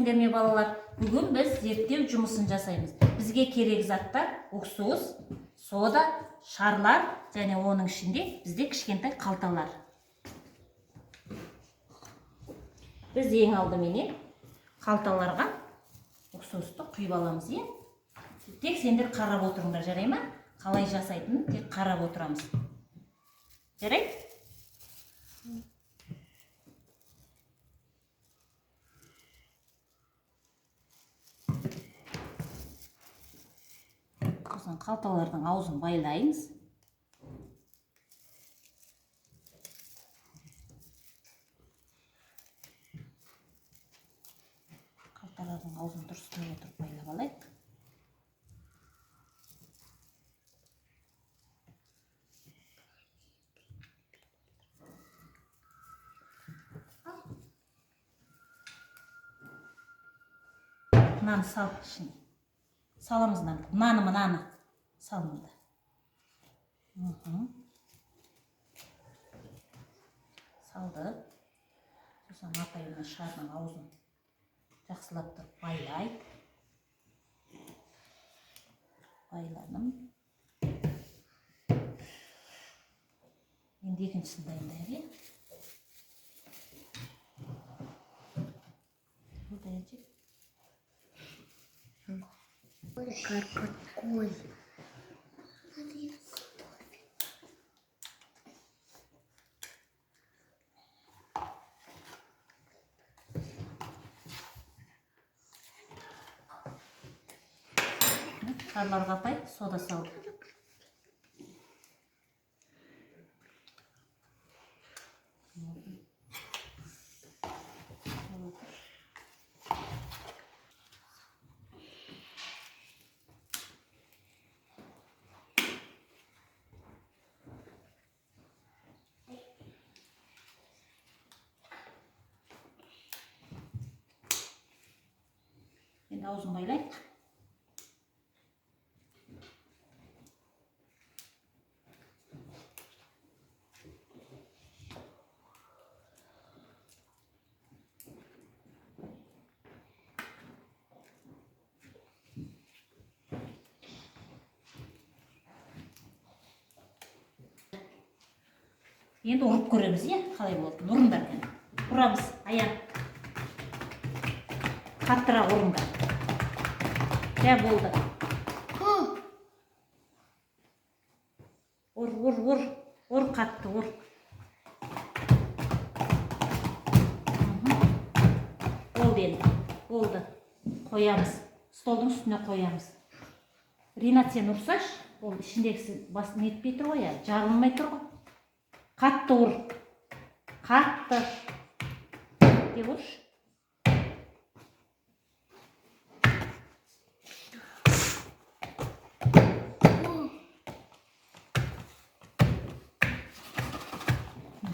сәлеметсіңдер ме балалар? Бүгін біз зерттеу жұмысын жасаймыз. Бізге керек заттар уксус, сода, шарлар және оның ішінде бізде кішкентай қалталар. Біз ең алдыменен қалталарға уксусты құйып аламыз, е? Тек сендер қарап отырыңдар, жарай ма? Қалай жасайтынын тек қарап отырамыз. Жарай? Сосын қалталардың аузын байлаймыз. Қалталардың аузын дұрыстай отырып байлап алайық. Мынаны сал ішіне. Саламыз мынаны. Сал мында. Салды. Сосын апай мына шардың аузын жақсылап тұрып байлайды. Байладым. Енді екіншісін дайындайық. Какой? Шарларға апай сода салды. Енді аузын байлайық. Енді ұрып көреміз, е? Қалай болды? Ұрыңдар екен. Ұрамыз, аян. Қаттырақ ұрыңдар. Жа болды. Ұр қатты, ұр. Болды енді, болды. Қоямыз. Столдың үстіне қоямыз. Ринат, сен ұрсаш, ол ішіндегісі басын етпей тұр ғой, жарылмай тұр ғой. Қатты ұр. Қатты. Деп ұрш.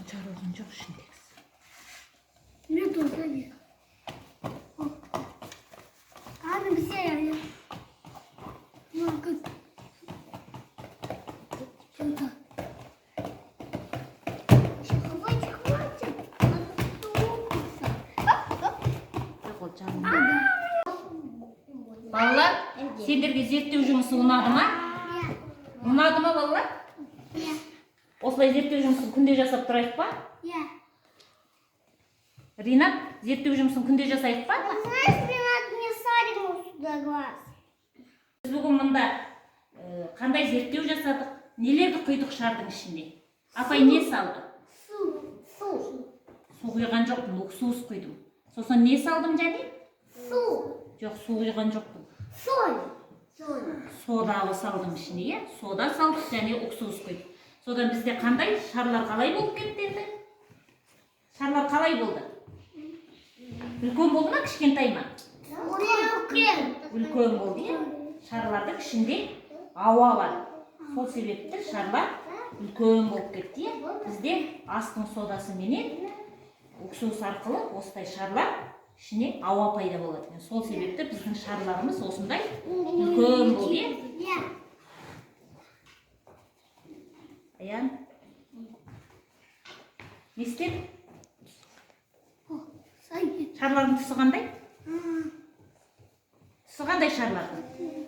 Жарылған жоқ ішіндегісі. Не толкали. Ладно, все я. Ну, как... Что-то. Балалар, сендерге зерттеу жұмысы ұнады ма? Ұнады ма, балалар? Осылай зерттеу жұмысын күнде жасап тұрайық па? Ринат, зерттеу жұмысын күнде жасайық па? Знаешь, Ринат, мне сарик сюда глаз. Біз бүгін мұнда қандай зерттеу жасадық? Нелерді құйдық шардың ішінде? Апай не салды? Су. Су құйған жоқпын, уксус құйдым. Сосын не салдым және? Су. Жоқ, су құйған жоқпын. Соль. Сода салдым ішіне, е? Сода салдық және уксус құйдық. Содан бізде қандай шарлар қалай болып кетті енді? Шарлар қалай болды? Үлкен болды ма, кішкентай ма? Үлкен болды, е? Шарлардың ішінде ауа бар. Сол себепті шарлар үлкен болып кетті, е? Бізде астың содасы менен уксус арқылы осылай шарлар ішіне ауа пайда болады. Сол себепті біздің шарларымыз осындай үлкен болды, е? Аян, не істедің? Шарлардың түсі қандай? қандай шарларды?